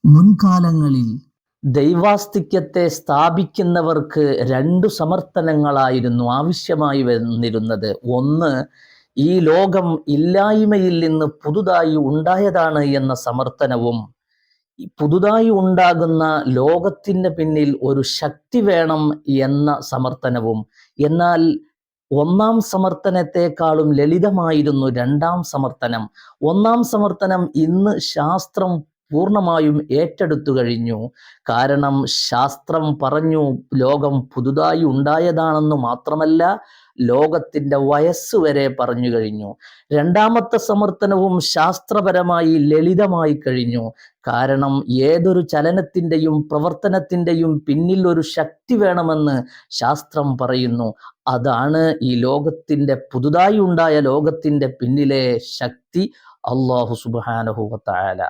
മുൻകാലങ്ങളിൽ ദൈവാസ്തിക്യത്തെ സ്ഥാപിക്കുന്നവർക്ക് രണ്ടു സമർത്ഥനങ്ങളായിരുന്നു ആവശ്യമായി വന്നിരുന്നത്. ഒന്ന്, ഈ ലോകം ഇല്ലായ്മയിൽ നിന്ന് പുതുതായി ഉണ്ടായതാണ് എന്ന സമർത്ഥനവും, പുതുതായി ഉണ്ടാകുന്ന ലോകത്തിന് പിന്നിൽ ഒരു ശക്തി വേണം എന്ന സമർത്ഥനവും. എന്നാൽ ഒന്നാം സമർത്ഥനത്തെക്കാളും ലളിതമായിരുന്നു രണ്ടാം സമർത്ഥനം. ഒന്നാം സമർത്ഥനം ഇന്ന് ശാസ്ത്രം പൂർണ്ണമായും ഏറ്റെടുത്തു കഴിഞ്ഞു. കാരണം ശാസ്ത്രം പറഞ്ഞു ലോകം പുതുതായി ഉണ്ടായതാണെന്ന് മാത്രമല്ല, ലോകത്തിൻ്റെ വയസ്സ് വരെ പറഞ്ഞു കഴിഞ്ഞു. രണ്ടാമത്തെ സമർത്ഥനവും ശാസ്ത്രപരമായി ലളിതമായി കഴിഞ്ഞു. കാരണം ഏതൊരു ചലനത്തിൻ്റെയും പ്രവർത്തനത്തിൻ്റെയും പിന്നിൽ ഒരു ശക്തി വേണമെന്ന് ശാസ്ത്രം പറയുന്നു. അതാണ് ഈ ലോകത്തിൻ്റെ, പുതുതായി ഉണ്ടായ ലോകത്തിൻ്റെ പിന്നിലെ ശക്തി, അല്ലാഹു സുബ്ഹാനഹു വ തആല.